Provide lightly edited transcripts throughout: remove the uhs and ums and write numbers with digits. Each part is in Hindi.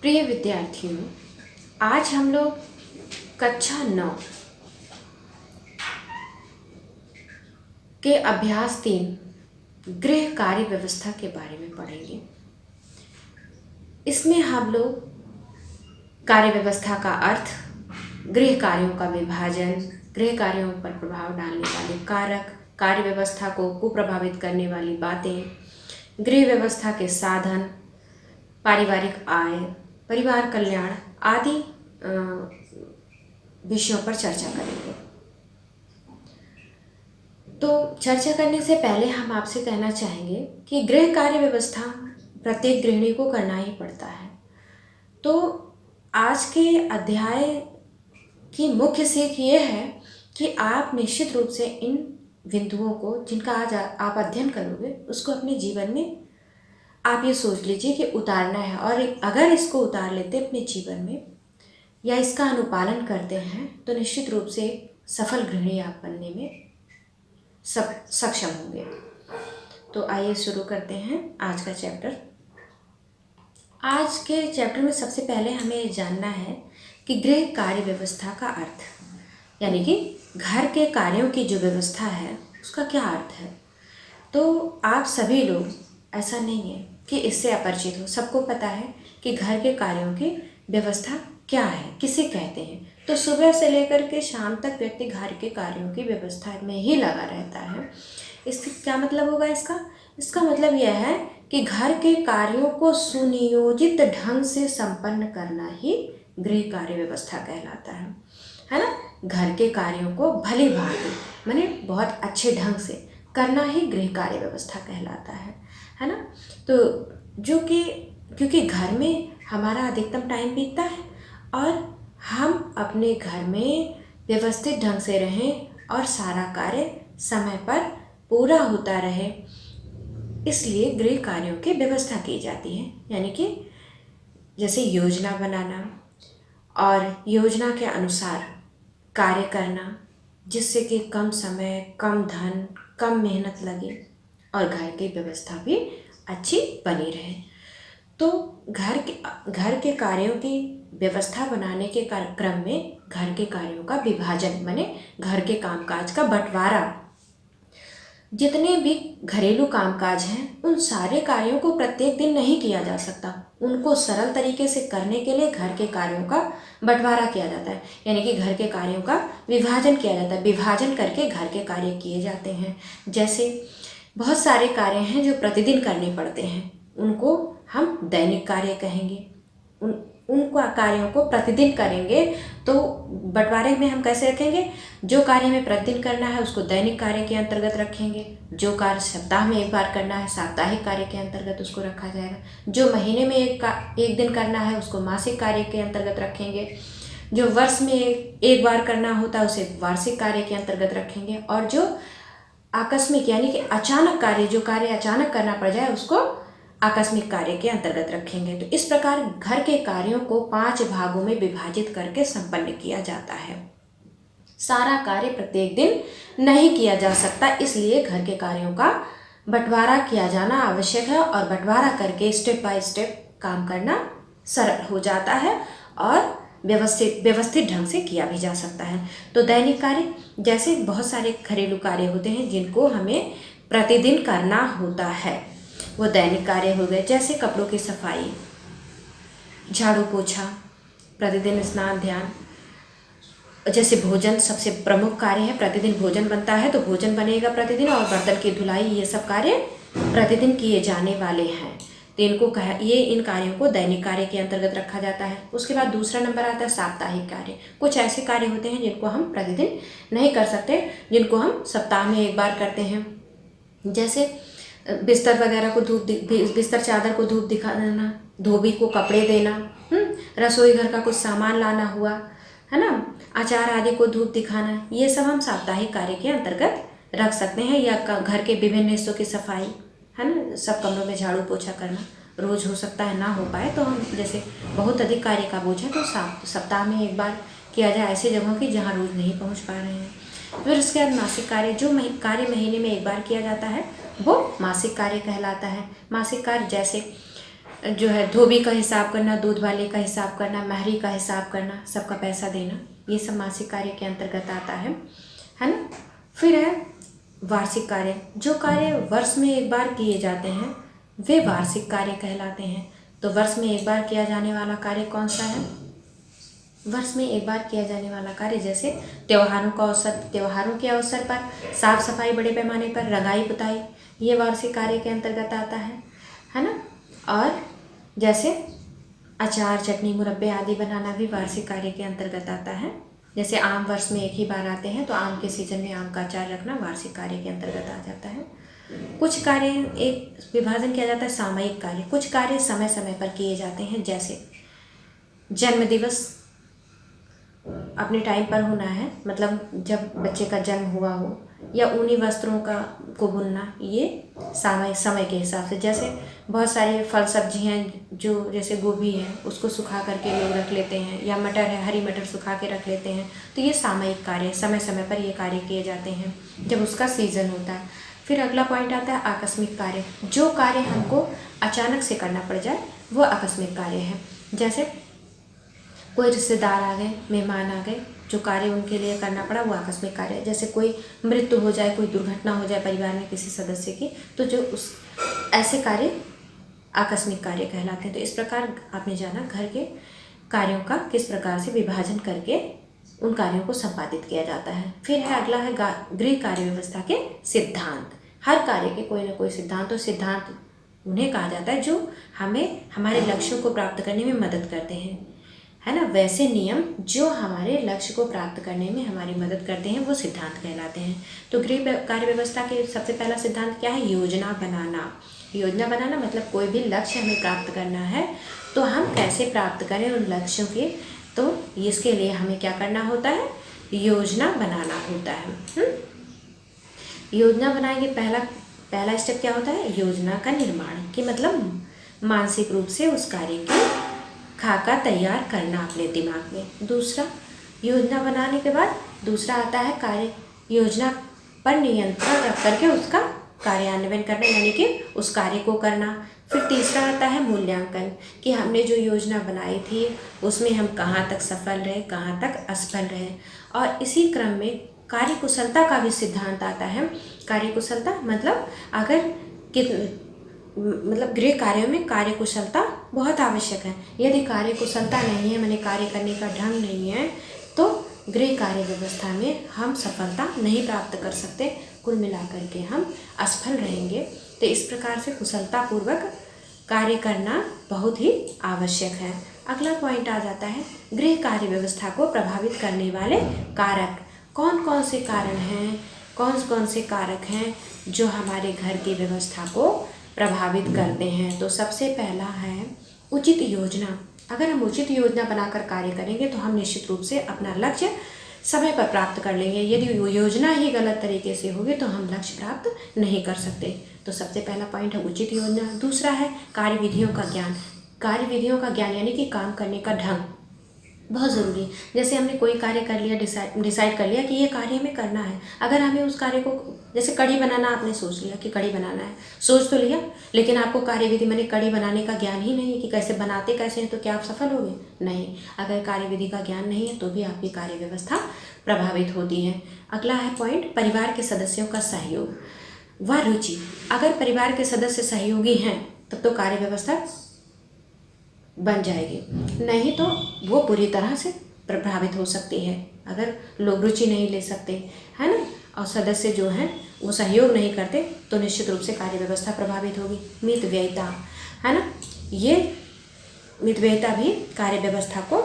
प्रिय विद्यार्थियों, आज हम लोग कक्षा 9 के अभ्यास 3 गृह कार्य व्यवस्था के बारे में पढ़ेंगे। इसमें हम लोग कार्य व्यवस्था का अर्थ, गृह कार्यों का विभाजन, गृह कार्यों पर प्रभाव डालने वाले कारक, कार्य व्यवस्था को कुप्रभावित करने वाली बातें, गृह व्यवस्था के साधन, पारिवारिक आय, परिवार कल्याण आदि विषयों पर चर्चा करेंगे। तो चर्चा करने से पहले हम आपसे कहना चाहेंगे कि गृह कार्य व्यवस्था प्रत्येक गृहिणी को करना ही पड़ता है। तो आज के अध्याय की मुख्य सीख ये है कि आप निश्चित रूप से इन बिंदुओं को, जिनका आज आप अध्ययन करोगे, उसको अपने जीवन में आप ये सोच लीजिए कि उतारना है। और अगर इसको उतार लेते अपने जीवन में या इसका अनुपालन करते हैं तो निश्चित रूप से सफल गृहिणी आप बनने में सक्षम होंगे। तो आइए शुरू करते हैं आज का चैप्टर। आज के चैप्टर में सबसे पहले हमें ये जानना है कि गृह कार्य व्यवस्था का अर्थ, यानी कि घर के कार्यों की जो व्यवस्था है उसका क्या अर्थ है। तो आप सभी लोग, ऐसा नहीं है कि इससे अपरिचित हो, सबको पता है कि घर के कार्यों की व्यवस्था क्या है, किसे कहते हैं। तो सुबह से लेकर के शाम तक व्यक्ति घर के कार्यों की व्यवस्था में ही लगा रहता है। इसका क्या मतलब होगा? इसका मतलब यह है कि घर के कार्यों को सुनियोजित ढंग से संपन्न करना ही गृह कार्य व्यवस्था कहलाता है ना। घर के कार्यों को भली भांति, माने बहुत अच्छे ढंग से करना ही गृह कार्य व्यवस्था कहलाता है ना। तो जो कि क्योंकि घर में हमारा अधिकतम टाइम बीतता है और हम अपने घर में व्यवस्थित ढंग से रहें और सारा कार्य समय पर पूरा होता रहे, इसलिए गृह कार्यों की व्यवस्था की जाती है। यानी कि जैसे योजना बनाना और योजना के अनुसार कार्य करना, जिससे कि कम समय, कम धन, कम मेहनत लगे और घर की व्यवस्था भी अच्छी बनी रहे। तो घर के कार्यों की व्यवस्था बनाने के क्रम में घर के कार्यों का विभाजन, माने घर के कामकाज का बंटवारा, जितने भी घरेलू कामकाज हैं उन सारे कार्यों को प्रत्येक दिन नहीं किया जा सकता। उनको सरल तरीके से करने के लिए घर के कार्यों का बंटवारा किया जाता है, यानी कि घर के कार्यों का विभाजन किया जाता है। विभाजन करके घर के कार्य किए जाते हैं। जैसे बहुत सारे कार्य हैं जो प्रतिदिन करने पड़ते हैं, उनको हम दैनिक कार्य कहेंगे। उन कार्यों को प्रतिदिन करेंगे तो बंटवारे में हम कैसे रखेंगे? जो कार्य हमें प्रतिदिन करना है उसको दैनिक कार्य के अंतर्गत रखेंगे। जो कार्य सप्ताह में एक बार करना है साप्ताहिक कार्य के अंतर्गत उसको रखा जाएगा। जो महीने में एक दिन करना है उसको मासिक कार्य के अंतर्गत रखेंगे। जो वर्ष में एक बार करना होता है उसे वार्षिक कार्य के अंतर्गत रखेंगे। और जो आकस्मिक, यानी कि अचानक कार्य, जो कार्य अचानक करना पड़ जाए, उसको आकस्मिक कार्य के अंतर्गत रखेंगे। तो इस प्रकार घर के कार्यों को 5 भागों में विभाजित करके संपन्न किया जाता है। सारा कार्य प्रत्येक दिन नहीं किया जा सकता, इसलिए घर के कार्यों का बंटवारा किया जाना आवश्यक है। और बंटवारा करके स्टेप बाय स्टेप काम करना सरल हो जाता है और व्यवस्थित ढंग से किया भी जा सकता है। तो दैनिक कार्य, जैसे बहुत सारे घरेलू कार्य होते हैं जिनको हमें प्रतिदिन करना होता है, वो दैनिक कार्य हो गए। जैसे कपड़ों की सफाई, झाड़ू पोछा, प्रतिदिन स्नान ध्यान। जैसे भोजन सबसे प्रमुख कार्य है, प्रतिदिन भोजन बनता है तो भोजन बनेगा प्रतिदिन, और बर्तन की धुलाई, ये सब कार्य प्रतिदिन किए जाने वाले हैं। तो इन कार्यों को दैनिक कार्य के अंतर्गत रखा जाता है। उसके बाद दूसरा नंबर आता है साप्ताहिक कार्य। कुछ ऐसे कार्य होते हैं जिनको हम प्रतिदिन नहीं कर सकते, जिनको हम सप्ताह में एक बार करते हैं। जैसे बिस्तर वगैरह को बिस्तर चादर को धूप दिखाना, धोबी को कपड़े देना, रसोई घर का कुछ सामान लाना हुआ, है ना, अचार आदि को धूप दिखाना, ये सब हम साप्ताहिक कार्य के अंतर्गत रख सकते हैं। या घर के विभिन्न हिस्सों की सफाई, है ना, सब कमरों में झाड़ू पोछा करना, रोज हो सकता है, ना हो पाए तो हम, जैसे बहुत अधिक कार्य का बोझ है तो सप्ताह में एक बार किया जाए, ऐसी जगहों की जहाँ रोज नहीं पहुँच पा रहे हैं। फिर उसके बाद मासिक कार्य, जो कार्य महीने में एक बार किया जाता है वो मासिक कार्य कहलाता है। मासिक कार्य जैसे जो है धोबी का हिसाब करना, दूध वाले का हिसाब करना, महरी का हिसाब करना, सबका पैसा देना, ये सब मासिक कार्य के अंतर्गत आता है ना। फिर है वार्षिक कार्य। जो कार्य वर्ष में एक बार किए जाते हैं वे वार्षिक कार्य कहलाते हैं। तो वर्ष में एक बार किया जाने वाला कार्य कौन सा है? वर्ष में एक बार किया जाने वाला कार्य जैसे त्योहारों के अवसर पर साफ सफाई, बड़े पैमाने पर रंगाई पुताई, ये वार्षिक कार्य के अंतर्गत आता है ना। और जैसे अचार, चटनी, मुरब्बे आदि बनाना भी वार्षिक कार्य के अंतर्गत आता है। जैसे आम वर्ष में एक ही बार आते हैं, तो आम के सीजन में आम का अचार रखना वार्षिक कार्य के अंतर्गत आ जाता है। कुछ कार्य एक विभाजन किया जाता है सामयिक कार्य। कुछ कार्य समय समय पर किए जाते हैं, जैसे जन्म दिवस अपने टाइम पर होना है, मतलब जब बच्चे का जन्म हुआ हो, या ऊनी वस्त्रों को बुनना, ये सामयिक समय के हिसाब से। जैसे बहुत सारे फल सब्जी हैं, जो जैसे गोभी है उसको सुखा करके लोग रख लेते हैं, या मटर है, हरी मटर सुखा के रख लेते हैं, तो ये सामयिक कार्य, समय समय पर ये कार्य किए जाते हैं जब उसका सीजन होता है। फिर अगला पॉइंट आता है आकस्मिक कार्य। जो कार्य हमको अचानक से करना पड़ जाए वो आकस्मिक कार्य है। जैसे कोई रिश्तेदार आ गए, मेहमान आ गए, जो कार्य उनके लिए करना पड़ा वो आकस्मिक कार्य है। जैसे कोई मृत्यु हो जाए, कोई दुर्घटना हो जाए परिवार में किसी सदस्य की, तो जो उस ऐसे कार्य आकस्मिक कार्य कहलाते हैं। तो इस प्रकार आपने जाना घर के कार्यों का किस प्रकार से विभाजन करके उन कार्यों को संपादित किया जाता है। फिर है अगला है गृह कार्य व्यवस्था के सिद्धांत। हर कार्य के कोई ना कोई सिद्धांत, और सिद्धांत उन्हें कहा जाता है जो हमें हमारे लक्ष्यों को प्राप्त करने में मदद करते हैं, है ना। वैसे नियम जो हमारे लक्ष्य को प्राप्त करने में हमारी मदद करते हैं वो सिद्धांत कहलाते हैं। तो गृह कार्य व्यवस्था के सबसे पहला सिद्धांत क्या है? योजना बनाना। योजना बनाना मतलब कोई भी लक्ष्य हमें प्राप्त करना है तो हम कैसे प्राप्त करें उन लक्ष्यों के, तो इसके लिए हमें क्या करना होता है? योजना बनाना होता है। योजना बनाएंगे, पहला स्टेप क्या होता है? योजना का निर्माण, कि मतलब मानसिक रूप से उस कार्य की खाका तैयार करना अपने दिमाग में। दूसरा, योजना बनाने के बाद दूसरा आता है कार्य योजना पर नियंत्रण रख करके उसका कार्यान्वयन करना, यानी कि उस कार्य को करना। फिर तीसरा आता है मूल्यांकन, कि हमने जो योजना बनाई थी उसमें हम कहाँ तक सफल रहे, कहाँ तक असफल रहे। और इसी क्रम में कार्यकुशलता का भी सिद्धांत आता है। कार्यकुशलता मतलब गृह कार्यों में कार्यकुशलता बहुत आवश्यक है। यदि कार्यकुशलता नहीं है, माने कार्य करने का ढंग नहीं है, तो गृह कार्य व्यवस्था में हम सफलता नहीं प्राप्त कर सकते, कुल मिलाकर के हम असफल रहेंगे। तो इस प्रकार से कुशलतापूर्वक कार्य करना बहुत ही आवश्यक है। अगला पॉइंट आ जाता है गृह कार्य व्यवस्था को प्रभावित करने वाले कारक। कौन कौन से कारण हैं, कौन कौन से कारक हैं जो हमारे घर की व्यवस्था को प्रभावित करते हैं? तो सबसे पहला है उचित योजना। अगर हम उचित योजना बनाकर कार्य करेंगे तो हम निश्चित रूप से अपना लक्ष्य समय पर प्राप्त कर लेंगे। यदि योजना ही गलत तरीके से होगी तो हम लक्ष्य प्राप्त नहीं कर सकते। तो सबसे पहला पॉइंट है उचित योजना। दूसरा है कार्यविधियों का ज्ञान। कार्यविधियों का ज्ञान यानी कि काम करने का ढंग बहुत ज़रूरी है। जैसे हमने कोई कार्य कर लिया, डिसाइड कर लिया कि ये कार्य हमें करना है। अगर हमें उस कार्य को, जैसे कढ़ी बनाना, आपने सोच लिया कि कढ़ी बनाना है, सोच तो लिया, लेकिन आपको कार्यविधि माने कढ़ी बनाने का ज्ञान ही नहीं है कि कैसे बनाते कैसे हैं, तो क्या आप सफल होंगे? नहीं। अगर कार्यविधि का ज्ञान नहीं है तो भी आपकी कार्य व्यवस्था प्रभावित होती है। अगला है पॉइंट परिवार के सदस्यों का सहयोग व रुचि। अगर परिवार के सदस्य सहयोगी हैं तब तो कार्य व्यवस्था बन जाएगी, नहीं तो वो पूरी तरह से प्रभावित हो सकती है। अगर लोग रुचि नहीं ले सकते, है ना, और सदस्य जो हैं वो सहयोग नहीं करते तो निश्चित रूप से कार्य व्यवस्था प्रभावित होगी। मितव्ययिता, है ना, ये मितव्ययिता भी कार्य व्यवस्था को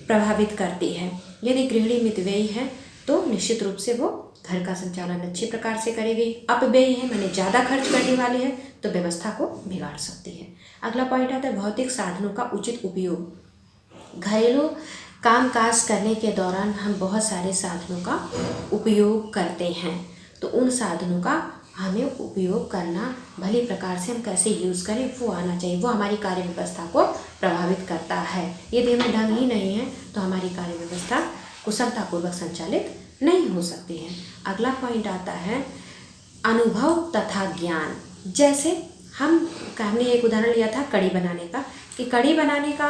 प्रभावित करती है। यदि गृहिणी मितव्ययी है तो निश्चित रूप से वो घर का संचालन अच्छी प्रकार से करेगी। अपव्ययी है माने ज़्यादा खर्च करने वाली है तो व्यवस्था को बिगाड़ सकती है। अगला पॉइंट आता है भौतिक साधनों का उचित उपयोग। घरेलू कामकाज करने के दौरान हम बहुत सारे साधनों का उपयोग करते हैं, तो उन साधनों का हमें उपयोग करना भली प्रकार से हम कैसे यूज़ करें वो आना चाहिए। वो हमारी कार्य व्यवस्था को प्रभावित करता है। यदि हमें ढंग ही नहीं है तो हमारी कार्य व्यवस्था कुशलतापूर्वक संचालित नहीं हो सकती है। अगला पॉइंट आता है अनुभव तथा ज्ञान। जैसे हमने एक उदाहरण लिया था कढ़ी बनाने का, कि कढ़ी बनाने का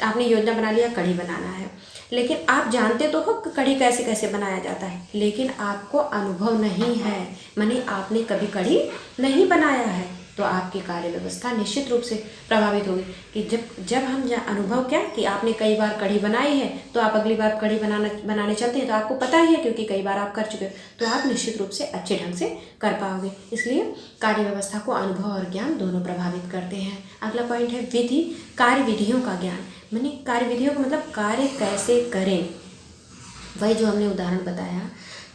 आपने योजना बना लिया कढ़ी बनाना है, लेकिन आप जानते तो हो कि कढ़ी कैसे कैसे बनाया जाता है, लेकिन आपको अनुभव नहीं है, माने आपने कभी कढ़ी नहीं बनाया है, तो आपकी कार्य व्यवस्था निश्चित रूप से प्रभावित होगी। कि जब हम अनुभव क्या कि आपने कई बार कढ़ी बनाई है, तो आप अगली बार कढ़ी बनाने चलते हैं तो आपको पता ही है, क्योंकि कई बार आप कर चुके हो, तो आप निश्चित रूप से अच्छे ढंग से कर पाओगे। इसलिए कार्य व्यवस्था को अनुभव और ज्ञान दोनों प्रभावित करते हैं। अगला पॉइंट है विधि, कार्य विधियों का ज्ञान। माने कार्य विधियों का मतलब कार्य कैसे करें, वही जो हमने उदाहरण बताया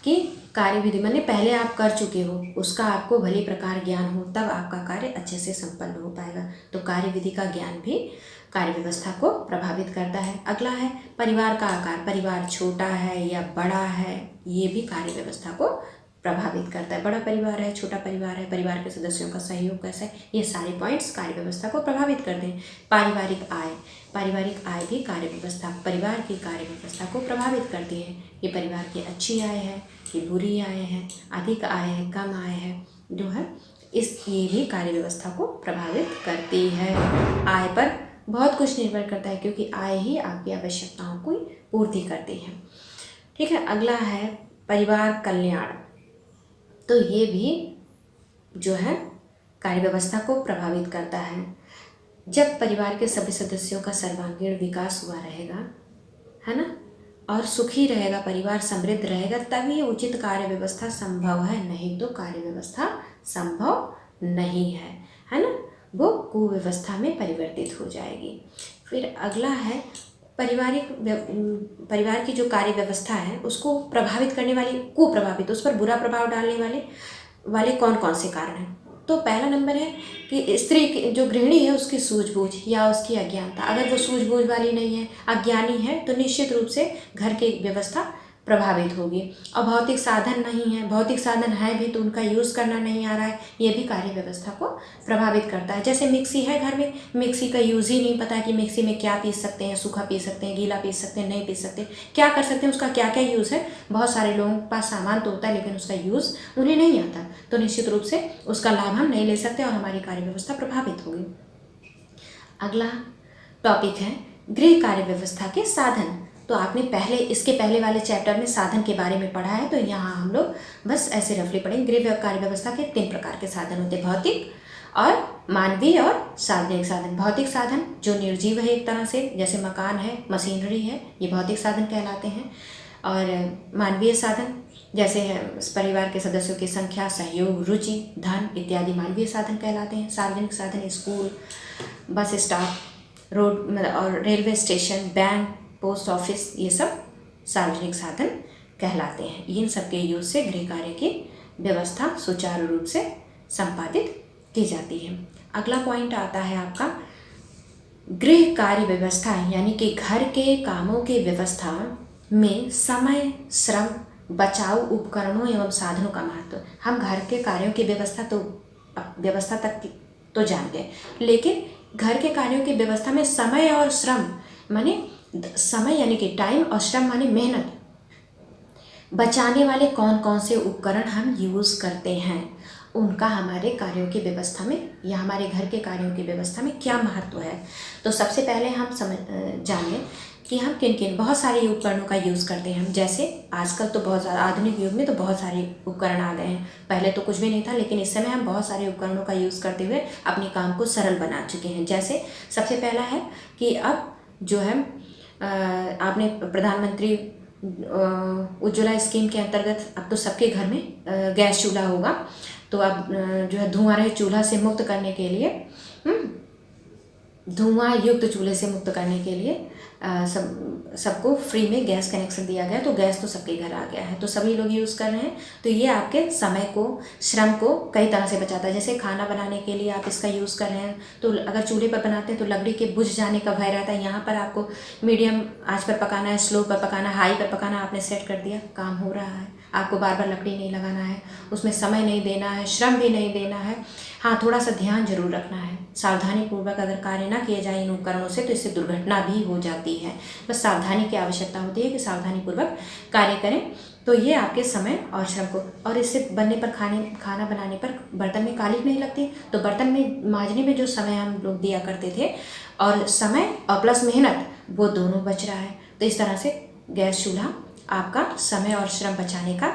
कि कार्य विधि माने पहले आप कर चुके हो, उसका आपको भली प्रकार ज्ञान हो, तब आपका कार्य अच्छे से संपन्न हो पाएगा। तो कार्य विधि का ज्ञान भी कार्य व्यवस्था को प्रभावित करता है। अगला है परिवार का आकार, परिवार छोटा है या बड़ा है, ये भी कार्य व्यवस्था को प्रभावित करता है। बड़ा परिवार है, छोटा परिवार है, परिवार के सदस्यों का सहयोग कैसा है, ये सारे पॉइंट्स कार्य व्यवस्था को प्रभावित करते हैं। पारिवारिक आय, पारिवारिक आय भी कार्य व्यवस्था, परिवार की कार्य व्यवस्था को प्रभावित करती है। ये परिवार की अच्छी आय है कि बुरी आय है, अधिक आय है, कम आय है, जो है ये भी कार्य व्यवस्था को प्रभावित करती है। आय पर बहुत कुछ निर्भर करता है, क्योंकि आय ही आपकी आवश्यकताओं की पूर्ति करती है। ठीक है, अगला है परिवार कल्याण। तो ये भी जो है कार्य व्यवस्था को प्रभावित करता है। जब परिवार के सभी सदस्यों का सर्वांगीण विकास हुआ रहेगा, है ना, और सुखी रहेगा, परिवार समृद्ध रहेगा, तभी उचित कार्य व्यवस्था संभव है, नहीं तो कार्य व्यवस्था संभव नहीं है ना, वो कुव्यवस्था में परिवर्तित हो जाएगी। फिर अगला है परिवार की जो कार्य व्यवस्था है उसको प्रभावित करने वाली, कुप्रभावित, उस पर बुरा प्रभाव डालने वाले कौन कौन से कारण हैं। तो पहला नंबर है कि स्त्री की जो गृहिणी है उसकी सूझबूझ या उसकी अज्ञानता। अगर वो सूझबूझ वाली नहीं है, अज्ञानी है, तो निश्चित रूप से घर की व्यवस्था प्रभावित होगी। और भौतिक साधन नहीं है, भौतिक साधन है भी तो उनका यूज़ करना नहीं आ रहा है, ये भी कार्य व्यवस्था को प्रभावित करता है। जैसे मिक्सी है घर में, मिक्सी का यूज़ ही नहीं पता कि मिक्सी में क्या पीस सकते हैं, सूखा पीस सकते हैं, गीला पीस सकते हैं, नहीं पीस सकते, क्या कर सकते हैं, उसका क्या क्या यूज़ है। बहुत सारे लोगों के पास सामान तो होता है लेकिन उसका यूज़ उन्हें नहीं आता, तो निश्चित रूप से उसका लाभ हम नहीं ले सकते और हमारी कार्य व्यवस्था प्रभावित होगी। अगला टॉपिक है गृह कार्य व्यवस्था के साधन। तो आपने इसके पहले वाले चैप्टर में साधन के बारे में पढ़ा है, तो यहाँ हम लोग बस ऐसे रफली पढ़ेंगे। गृह कार्य व्यवस्था के 3 प्रकार के साधन होते हैं, भौतिक और मानवीय और सार्वजनिक साधन। भौतिक साधन जो निर्जीव है एक तरह से, जैसे मकान है, मशीनरी है, ये भौतिक साधन कहलाते हैं। और मानवीय साधन जैसे है परिवार के सदस्यों की संख्या, सहयोग, रुचि, धन इत्यादि मानवीय साधन कहलाते हैं। सार्वजनिक साधन स्कूल, बस स्टॉप, रोड और railway station, bank, post office, ये सब सार्वजनिक साधन कहलाते हैं। इन सब के यूज से गृह कार्य की व्यवस्था सुचारू रूप से संपादित की जाती है। अगला पॉइंट आता है आपका गृह कार्य व्यवस्था, यानी कि घर के कामों की व्यवस्था में समय, श्रम, बचाव, उपकरणों एवं साधनों का महत्व। हम घर के कार्यों की व्यवस्था तक तो जान गए, लेकिन घर के कार्यों की व्यवस्था में समय और श्रम, माने समय यानी कि टाइम और श्रम माने मेहनत, बचाने वाले कौन कौन से उपकरण हम यूज़ करते हैं, उनका हमारे कार्यों की व्यवस्था में या हमारे घर के कार्यों की व्यवस्था में क्या महत्व है। तो सबसे पहले हम जान लें कि हम किन किन बहुत सारे उपकरणों का यूज़ करते हैं। हम जैसे आजकल तो बहुत ज़्यादा आधुनिक युग में तो बहुत सारे उपकरण आ गए हैं, पहले तो कुछ भी नहीं था, लेकिन इस समय हम बहुत सारे उपकरणों का यूज़ करते हुए अपने काम को सरल बना चुके हैं। जैसे सबसे पहला है कि अब जो है आपने प्रधानमंत्री उज्ज्वला स्कीम के अंतर्गत अब तो सबके घर में गैस चूल्हा होगा, तो अब जो है धुआं रहित चूल्हा से मुक्त करने के लिए, धुआं युक्त चूल्हे से मुक्त करने के लिए सबको फ्री में गैस कनेक्शन दिया गया। तो गैस तो सबके घर आ गया है, तो सभी लोग यूज़ कर रहे हैं। तो ये आपके समय को, श्रम को कई तरह से बचाता है। जैसे खाना बनाने के लिए आप इसका यूज़ कर रहे हैं, तो अगर चूल्हे पर बनाते हैं तो लकड़ी के बुझ जाने का भय रहता है। यहाँ पर आपको मीडियम आंच पर पकाना है, स्लो पर पकाना, हाई पर पकाना, आपने सेट कर दिया, काम हो रहा है। आपको बार बार लकड़ी नहीं लगाना है, उसमें समय नहीं देना है, श्रम भी नहीं देना है। हाँ, थोड़ा सा ध्यान जरूर रखना है, सावधानी पूर्वक अगर कार्य ना किए जाए इन उपकरणों से तो इससे दुर्घटना भी हो जाती है। बस सावधानी की आवश्यकता होती है कि सावधानी पूर्वक कार्य करें, तो ये आपके समय और श्रम को, और इससे बनने पर खाना बनाने पर बर्तन में कालिख नहीं लगती। तो बर्तन में मांजने में जो समय हम लोग दिया करते थे और समय और प्लस मेहनत, वो दोनों बच रहा है। तो इस तरह से गैस चूल्हा आपका समय और श्रम बचाने का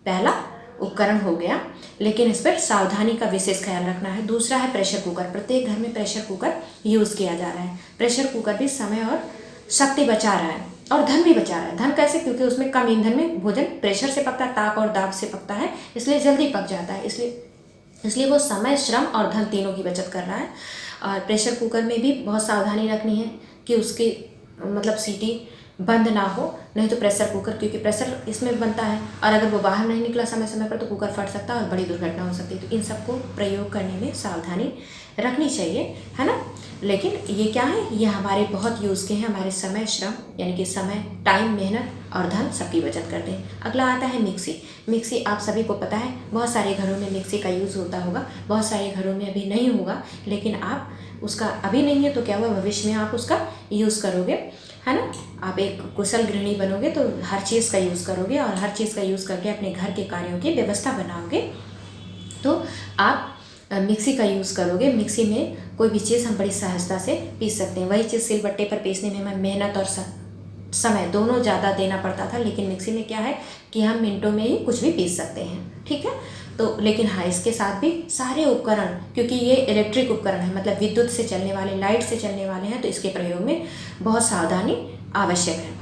पहला उपकरण हो गया। लेकिन इस पर सावधानी का विशेष ख्याल रखना है। दूसरा है प्रेशर कुकर। प्रत्येक घर में प्रेशर कुकर यूज़ किया जा रहा है। प्रेशर कुकर भी समय और शक्ति बचा रहा है और धन भी बचा रहा है। धन कैसे? क्योंकि उसमें कम ईंधन में भोजन प्रेशर से पकता है, ताप और दाब से पकता है, इसलिए जल्दी पक जाता है। इसलिए वो समय, श्रम और धन तीनों की बचत कर रहा है। और प्रेशर कुकर में भी बहुत सावधानी रखनी है कि उसकी मतलब सीटी बंद ना हो, नहीं तो प्रेशर कुकर, क्योंकि प्रेशर इसमें बनता है और अगर वो बाहर नहीं निकला समय समय पर तो कुकर फट सकता है और बड़ी दुर्घटना हो सकती है। तो इन सबको प्रयोग करने में सावधानी रखनी चाहिए, है ना। लेकिन ये क्या है, ये हमारे बहुत यूज़ के हैं। हमारे समय, श्रम यानी कि समय, टाइम, मेहनत और धन सबकी बचत करते हैं। अगला आता है मिक्सी। मिक्सी आप सभी को पता है, बहुत सारे घरों में मिक्सी का यूज़ होता होगा, बहुत सारे घरों में अभी नहीं होगा। लेकिन आप उसका अभी नहीं है तो क्या हुआ, भविष्य में आप उसका यूज़ करोगे, है ना। आप एक कुशल गृहिणी बनोगे तो हर चीज़ का यूज़ करोगे और हर चीज़ का यूज़ करके अपने घर के कार्यों की व्यवस्था बनाओगे। तो आप मिक्सी का यूज़ करोगे। मिक्सी में कोई भी चीज़ हम बड़ी सहजता से पीस सकते हैं। वही चीज़ सिलबट्टे पर पीसने में हमें मेहनत और समय दोनों ज़्यादा देना पड़ता था, लेकिन मिक्सी में क्या है कि हम मिनटों में ही कुछ भी पीस सकते हैं, ठीक है। तो लेकिन हाँ, इसके साथ भी सारे उपकरण, क्योंकि ये इलेक्ट्रिक उपकरण है, मतलब विद्युत से चलने वाले, लाइट से चलने वाले हैं, तो इसके प्रयोग में बहुत सावधानी आवश्यक है।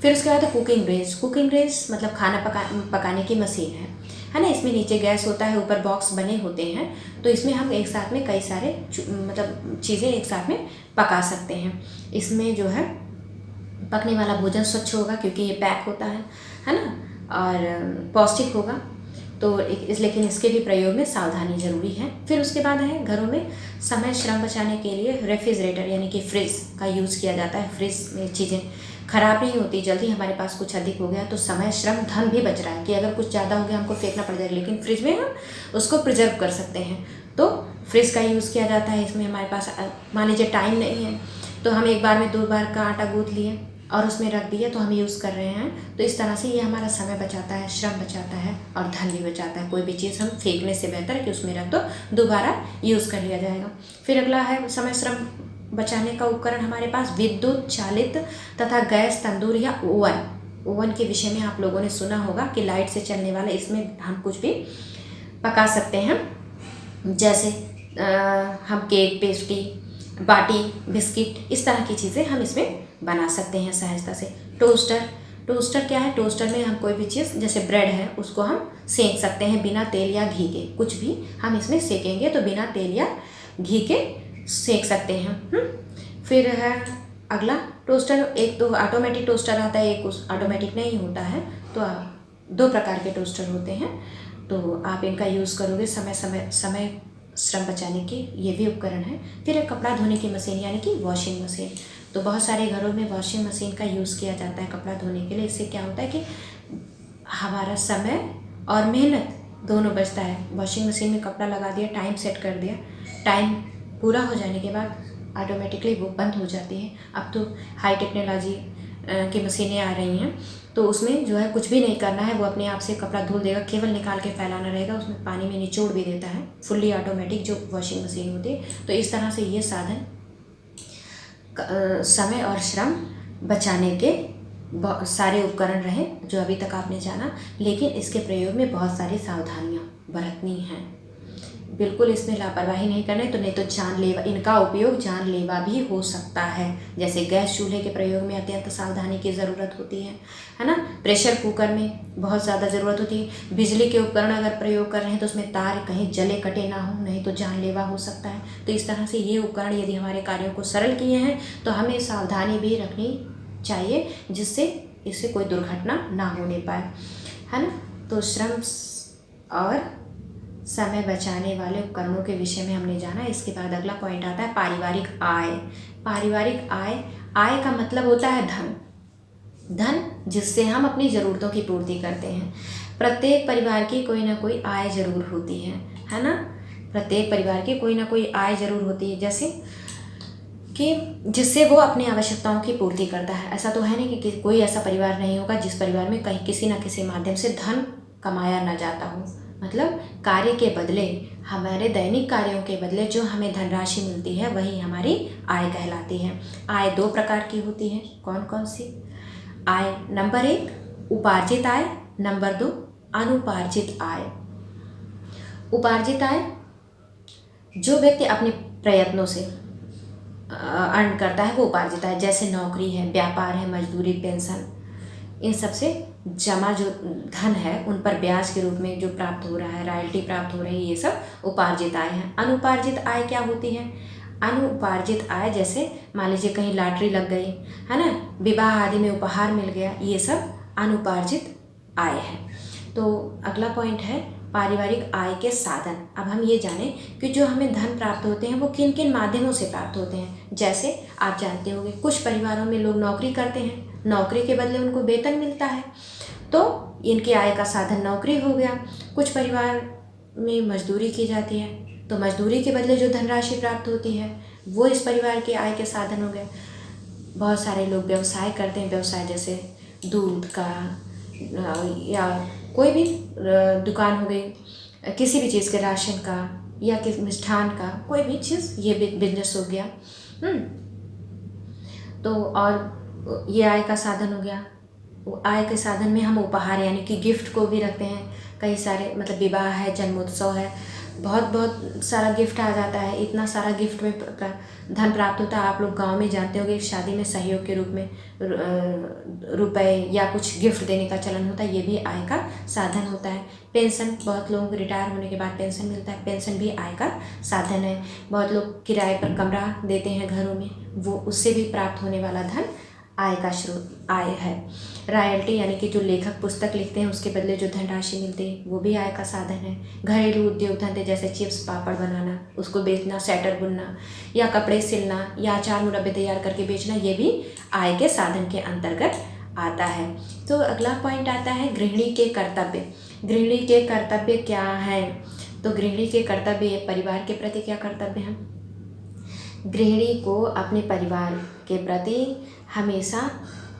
फिर उसके बाद कुकिंग रेंज। कुकिंग रेंज मतलब खाना पकाने की मशीन है ना। इसमें नीचे गैस होता है, ऊपर बॉक्स बने होते हैं, तो इसमें हम एक साथ में कई सारे मतलब चीज़ें एक साथ में पका सकते हैं। इसमें जो है पकने वाला भोजन स्वच्छ होगा, क्योंकि ये पैक होता है ना, और पौष्टिक होगा। तो लेकिन इसके भी प्रयोग में सावधानी ज़रूरी है। फिर उसके बाद है घरों में समय, श्रम बचाने के लिए रेफ्रिजरेटर यानी कि फ्रिज का यूज़ किया जाता है। फ्रिज में चीज़ें ख़राब नहीं होती जल्दी। हमारे पास कुछ अधिक हो गया तो समय, श्रम, धन भी बच रहा है कि अगर कुछ ज़्यादा हो गया हमको फेंकना पड़ जाएगा, लेकिन फ्रिज में हम उसको प्रिजर्व कर सकते हैं। तो फ्रिज का यूज़ किया जाता है। इसमें हमारे पास मान लीजिए टाइम नहीं है तो हम एक बार में 2 बार का आटा गूँथ लिए और उसमें रख दिया तो हम यूज़ कर रहे हैं। तो इस तरह से ये हमारा समय बचाता है, श्रम बचाता है और धन भी बचाता है। कोई भी चीज़ हम फेंकने से बेहतर है कि उसमें रख दो, दोबारा यूज़ कर लिया जाएगा। फिर अगला है समय, श्रम बचाने का उपकरण हमारे पास विद्युत चालित तथा गैस तंदूर या ओवन। ओवन के विषय में आप लोगों ने सुना होगा कि लाइट से चलने वाला, इसमें हम कुछ भी पका सकते हैं, जैसे हम केक, पेस्ट्री, बाटी, बिस्किट, इस तरह की चीज़ें हम इसमें बना सकते हैं सहजता से। टोस्टर क्या है? टोस्टर में हम कोई भी चीज़, जैसे ब्रेड है, उसको हम सेंक सकते हैं बिना तेल या घी के। कुछ भी हम इसमें सेकेंगे तो बिना तेल या घी के सेक सकते हैं। फिर है अगला टोस्टर। एक तो ऑटोमेटिक टोस्टर आता है, एक उस ऑटोमेटिक नहीं होता है। तो 2 प्रकार के टोस्टर होते हैं, तो आप इनका यूज़ करोगे समय श्रम बचाने के, ये भी उपकरण है। फिर एक कपड़ा धोने की मशीन यानी कि वॉशिंग मशीन। तो बहुत सारे घरों में वॉशिंग मशीन का यूज़ किया जाता है कपड़ा धोने के लिए। इससे क्या होता है कि हमारा समय और मेहनत दोनों बचता है। वॉशिंग मशीन में कपड़ा लगा दिया, टाइम सेट कर दिया, टाइम पूरा हो जाने के बाद ऑटोमेटिकली वो बंद हो जाती है। अब तो हाई टेक्नोलॉजी की मशीनें आ रही हैं, तो उसमें जो है कुछ भी नहीं करना है, वो अपने आप से कपड़ा धुल देगा, केवल निकाल के फैलाना रहेगा। उसमें पानी में निचोड़ भी देता है, फुल्ली ऑटोमेटिक जो वॉशिंग मशीन होती है। तो इस तरह से ये साधन समय और श्रम बचाने के सारे उपकरण रहे जो अभी तक आपने जाना। लेकिन इसके प्रयोग में बहुत सारी सावधानियाँ बरतनी हैं। बिल्कुल इसमें लापरवाही नहीं करना है, तो नहीं तो जानलेवा, इनका उपयोग जानलेवा भी हो सकता है। जैसे गैस चूल्हे के प्रयोग में अत्यंत सावधानी की ज़रूरत होती है ना। प्रेशर कुकर में बहुत ज़्यादा ज़रूरत होती है। बिजली के उपकरण अगर प्रयोग कर रहे हैं तो उसमें तार कहीं जले कटे ना हो, नहीं तो जानलेवा हो सकता है। तो इस तरह से ये उपकरण यदि हमारे कार्यों को सरल किए हैं तो हमें सावधानी भी रखनी चाहिए, जिससे इससे कोई दुर्घटना ना होने पाए, है ना। तो श्रम और समय बचाने वाले उपकरणों के विषय में हमने जाना। इसके बाद अगला पॉइंट आता है पारिवारिक आय। पारिवारिक आय का मतलब होता है धन जिससे हम अपनी ज़रूरतों की पूर्ति करते हैं। प्रत्येक परिवार की कोई ना कोई आय ज़रूर होती है ना। प्रत्येक परिवार की कोई ना कोई आय ज़रूर होती है। जैसे कि जिससे वो अपनी आवश्यकताओं की पूर्ति करता है। ऐसा तो है नहीं कि कोई ऐसा परिवार नहीं होगा जिस परिवार में कहीं किसी न किसी माध्यम से धन कमाया ना जाता हो। मतलब कार्य के बदले, हमारे दैनिक कार्यों के बदले जो हमें धनराशि मिलती है वही हमारी आय कहलाती है। आय दो प्रकार की होती है। कौन कौन सी? आय नंबर 1 उपार्जित आय, नंबर 2 अनुपार्जित आय। उपार्जित आय जो व्यक्ति अपने प्रयत्नों से अर्न करता है वो उपार्जित आय, जैसे नौकरी है, व्यापार है, मजदूरी, पेंशन, इन सब से जमा जो धन है उन पर ब्याज के रूप में जो प्राप्त हो रहा है, रॉयल्टी प्राप्त हो रही है, ये सब उपार्जित आय है। अनुपार्जित आय क्या होती है? अनुपार्जित आय जैसे मान लीजिए कहीं लॉटरी लग गई है ना, विवाह आदि में उपहार मिल गया, ये सब अनुपार्जित आय है। तो अगला पॉइंट है पारिवारिक आय के साधन। अब हम ये जानें कि जो हमें धन प्राप्त होते हैं वो किन किन माध्यमों से प्राप्त होते हैं। जैसे आप जानते होंगे कुछ परिवारों में लोग नौकरी करते हैं, नौकरी के बदले उनको वेतन मिलता है, तो इनकी आय का साधन नौकरी हो गया। कुछ परिवार में मजदूरी की जाती है, तो मजदूरी के बदले जो धनराशि प्राप्त होती है वो इस परिवार के आय के साधन हो गए। बहुत सारे लोग व्यवसाय करते हैं, व्यवसाय जैसे दूध का या कोई भी दुकान हो गई, किसी भी चीज़ के, राशन का या किसी मिष्ठान का, कोई भी चीज़, ये बिजनेस हो गया। तो और ये आय का साधन हो गया। आय के साधन में हम उपहार यानी कि गिफ्ट को भी रखते हैं। कई सारे मतलब विवाह है, जन्मोत्सव है, बहुत बहुत सारा गिफ्ट आ जाता है। इतना सारा गिफ्ट में धन प्राप्त होता है। आप लोग गांव में जानते होंगे शादी में सहयोग के रूप में रुपए या कुछ गिफ्ट देने का चलन होता है, ये भी आय का साधन होता है। पेंशन, बहुत लोगों को रिटायर होने के बाद पेंशन मिलता है, पेंशन भी आय का साधन है। बहुत लोग किराए पर कमरा देते हैं घरों में, वो उससे भी प्राप्त होने वाला धन आय का स्रोत आय है। रॉयल्टी यानी कि जो लेखक पुस्तक लिखते हैं उसके बदले जो धनराशि मिलती है वो भी आय का साधन है। घरेलू उद्योग धंधे जैसे चिप्स पापड़ बनाना, उसको बेचना, स्वेटर बुनना या कपड़े सिलना या अचार मुरब्बे तैयार करके बेचना, ये भी आय के साधन के अंतर्गत आता है। तो अगला पॉइंट आता है गृहिणी के कर्तव्य। गृहिणी के कर्तव्य क्या है? तो गृहिणी के कर्तव्य परिवार के प्रति क्या कर्तव्य है? गृहिणी को अपने परिवार के प्रति हमेशा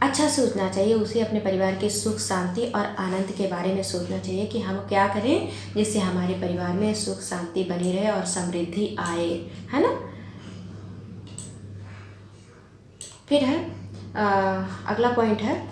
अच्छा सोचना चाहिए। उसे अपने परिवार के सुख शांति और आनंद के बारे में सोचना चाहिए कि हम क्या करें जिससे हमारे परिवार में सुख शांति बनी रहे और समृद्धि आए, है ना। फिर है अगला पॉइंट है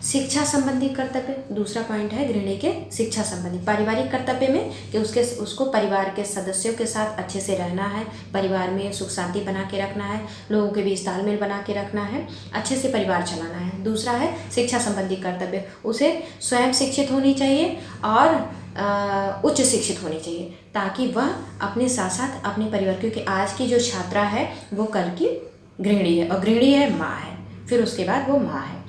शिक्षा संबंधी कर्तव्य। दूसरा पॉइंट है गृहिणी के शिक्षा संबंधी पारिवारिक कर्तव्य में कि उसको परिवार के सदस्यों के साथ अच्छे से रहना है, परिवार में सुख शांति बना के रखना है, लोगों के बीच तालमेल बना के रखना है, अच्छे से परिवार चलाना है। दूसरा है शिक्षा संबंधी कर्तव्य, उसे स्वयं शिक्षित होनी चाहिए और उच्च शिक्षित होनी चाहिए ताकि वह अपने साथ साथ अपने परिवार, क्योंकि आज की जो छात्रा है वो कल की गृहिणी है और गृहिणी है माँ है, फिर उसके बाद वो माँ है।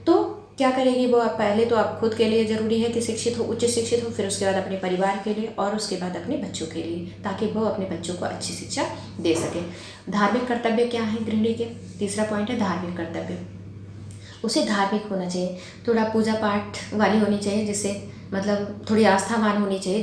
तो क्या करेगी वो? आप पहले तो आप खुद के लिए ज़रूरी है कि शिक्षित हो, उच्च शिक्षित हो, फिर उसके बाद अपने परिवार के लिए और उसके बाद अपने बच्चों के लिए, ताकि वो अपने बच्चों को अच्छी शिक्षा दे सके। धार्मिक कर्तव्य क्या है गृहिणी के? तीसरा पॉइंट है धार्मिक कर्तव्य। उसे धार्मिक होना चाहिए, थोड़ा पूजा पाठ वाली होनी चाहिए, जिससे मतलब थोड़ी आस्थावान होनी चाहिए,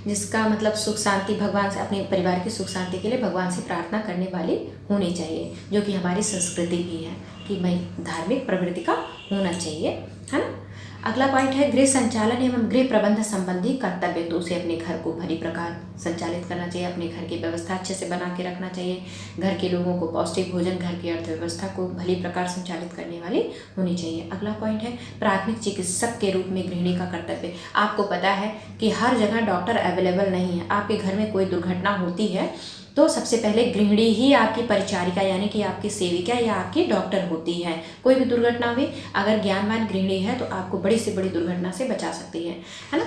जिसका मतलब सुख शांति भगवान से, अपने परिवार की सुख शांति के लिए भगवान से प्रार्थना करने वाली होनी चाहिए, जो कि हमारी संस्कृति भी है कि भाई धार्मिक प्रवृत्ति का होना चाहिए, है ना। अगला पॉइंट है गृह संचालन एवं गृह प्रबंध संबंधी कर्तव्य। तो उसे अपने घर को भली प्रकार संचालित करना चाहिए, अपने घर की व्यवस्था अच्छे से बना के रखना चाहिए, घर के लोगों को पौष्टिक भोजन, घर की अर्थव्यवस्था को भली प्रकार संचालित करने वाली होनी चाहिए। अगला पॉइंट है प्राथमिक चिकित्सक के रूप में गृहिणी का कर्तव्य। आपको पता है कि हर जगह डॉक्टर अवेलेबल नहीं है। आपके घर में कोई दुर्घटना होती है तो सबसे पहले गृहिणी ही आपकी परिचारिका यानी कि आपकी सेविका या आपकी डॉक्टर होती है। कोई भी दुर्घटना हुई, अगर ज्ञानवान गृहिणी है तो आपको बड़ी से बड़ी दुर्घटना से बचा सकती है ना।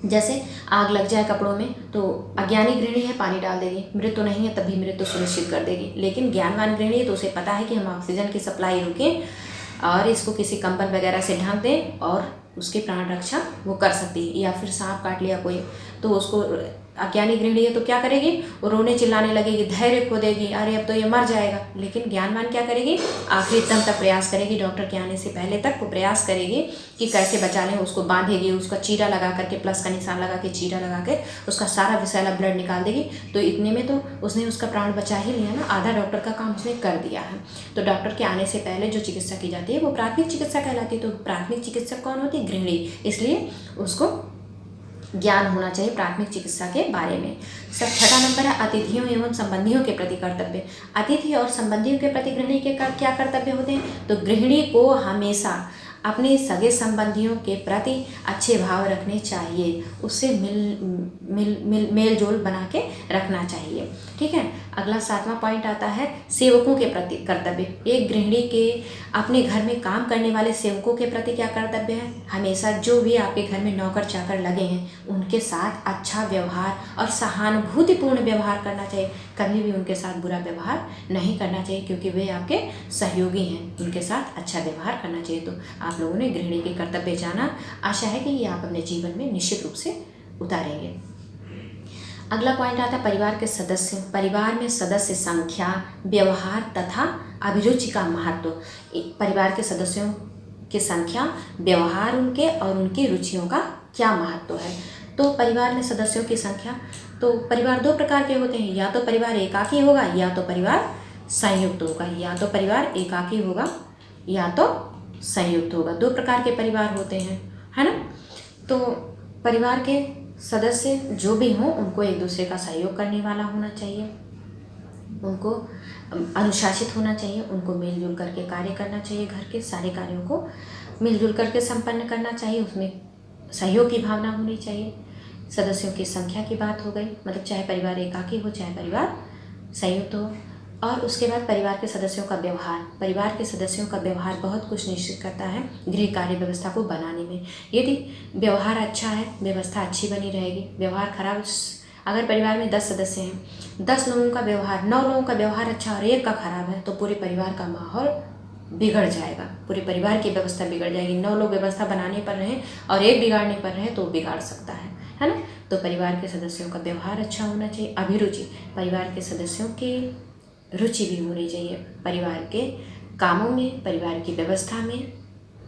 जैसे आग लग जाए कपड़ों में तो अज्ञानी गृहिणी है पानी डाल देगी, मृत्यु नहीं है तब भी मृत्यु सुनिश्चित कर देगी। लेकिन ज्ञानवान गृहिणी है तो उसे पता है कि हम ऑक्सीजन की सप्लाई रोकें और इसको किसी कंबल वगैरह से ढक दें और उसकी प्राण रक्षा वो कर सकती है। या फिर सांप काट लिया कोई तो उसको अज्ञानी गृहिणी है तो क्या करेगी, वो रोने चिल्लाने लगेगी, धैर्य खो देगी, अरे अब तो ये मर जाएगा। लेकिन ज्ञानवान क्या करेगी, आखिरी दम तक प्रयास करेगी, डॉक्टर के आने से पहले तक वो प्रयास करेगी कि कैसे बचा लें। उसको बांधेगी, उसका चीरा लगा करके, प्लस का निशान लगा के, चीरा लगा के उसका सारा विषैला ब्लड निकाल देगी। तो इतने में तो उसने उसका प्राण बचा ही लिया ना, आधा डॉक्टर का काम उसने कर दिया है। तो डॉक्टर के आने से पहले जो चिकित्सा की जाती है वो प्राथमिक चिकित्सा कहलाती है। तो प्राथमिक चिकित्सक कौन होती है, गृहिणी, इसलिए उसको ज्ञान होना चाहिए प्राथमिक चिकित्सा के बारे में। सब छठा नंबर है अतिथियों एवं संबंधियों के प्रति कर्तव्य। अतिथि और संबंधियों के प्रति गृहिणी के क्या कर्तव्य होते हैं, तो गृहिणी को हमेशा अपने सगे संबंधियों के प्रति अच्छे भाव रखने चाहिए, उससे मेल जोल बना के रखना चाहिए। ठीक है। अगला 7वां पॉइंट आता है सेवकों के प्रति कर्तव्य। एक गृहिणी के अपने घर में काम करने वाले सेवकों के प्रति क्या कर्तव्य है, हमेशा जो भी आपके घर में नौकर चाकर लगे हैं उनके साथ अच्छा व्यवहार और सहानुभूतिपूर्ण व्यवहार करना चाहिए। कभी भी उनके साथ बुरा व्यवहार नहीं करना चाहिए, क्योंकि वे आपके सहयोगी हैं, उनके साथ अच्छा व्यवहार करना चाहिए। तो आप लोगों ने गृहिणी के कर्तव्य जाना, आशा है कि ये आप अपने जीवन में निश्चित रूप से उतारेंगे। अगला पॉइंट आता है परिवार के सदस्य। परिवार में सदस्य संख्या, व्यवहार तथा अभिरुचि का महत्व। परिवार के सदस्यों की संख्या, व्यवहार उनके और उनकी रुचियों का क्या महत्व है। तो परिवार में सदस्यों की संख्या, तो परिवार दो प्रकार के होते हैं, या तो परिवार एकाकी होगा या तो परिवार संयुक्त होगा। या तो परिवार एकाकी होगा या तो संयुक्त होगा, दो प्रकार के परिवार होते हैं, है ना। तो परिवार के सदस्य जो भी हों उनको एक दूसरे का सहयोग करने वाला होना चाहिए, उनको अनुशासित होना चाहिए, उनको मिलजुल करके कार्य करना चाहिए, घर के सारे कार्यों को मिलजुल करके संपन्न करना चाहिए, उसमें सहयोग की भावना होनी चाहिए। सदस्यों की संख्या की बात हो गई, मतलब चाहे परिवार एकाकी हो चाहे परिवार संयुक्त हो। और उसके बाद परिवार के सदस्यों का व्यवहार। परिवार के सदस्यों का व्यवहार बहुत कुछ निश्चित करता है गृह कार्य व्यवस्था को बनाने में। यदि व्यवहार अच्छा है, व्यवस्था अच्छी बनी रहेगी। व्यवहार खराब, अगर परिवार में 10 सदस्य हैं, 10 लोगों का व्यवहार, 9 लोगों का व्यवहार अच्छा और एक का खराब है, तो पूरे परिवार का माहौल बिगड़ जाएगा, पूरे परिवार की व्यवस्था बिगड़ जाएगी। 9 लोग व्यवस्था बनाने पर रहें और एक बिगाड़ने पर रहे तो बिगाड़ सकता है ना। तो परिवार के सदस्यों का व्यवहार अच्छा होना चाहिए। अभिरुचि, परिवार के सदस्यों की रुचि भी होनी चाहिए परिवार के कामों में, परिवार की व्यवस्था में,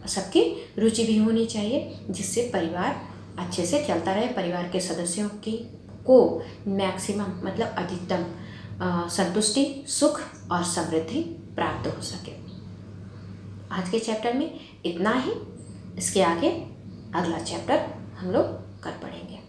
सबकी रुचि भी होनी चाहिए, जिससे परिवार अच्छे से चलता रहे। परिवार के सदस्यों की को मैक्सिमम मतलब अधिकतम संतुष्टि, सुख और समृद्धि प्राप्त हो सके। आज के चैप्टर में इतना ही, इसके आगे अगला चैप्टर हम लोग कर पढ़ेंगे।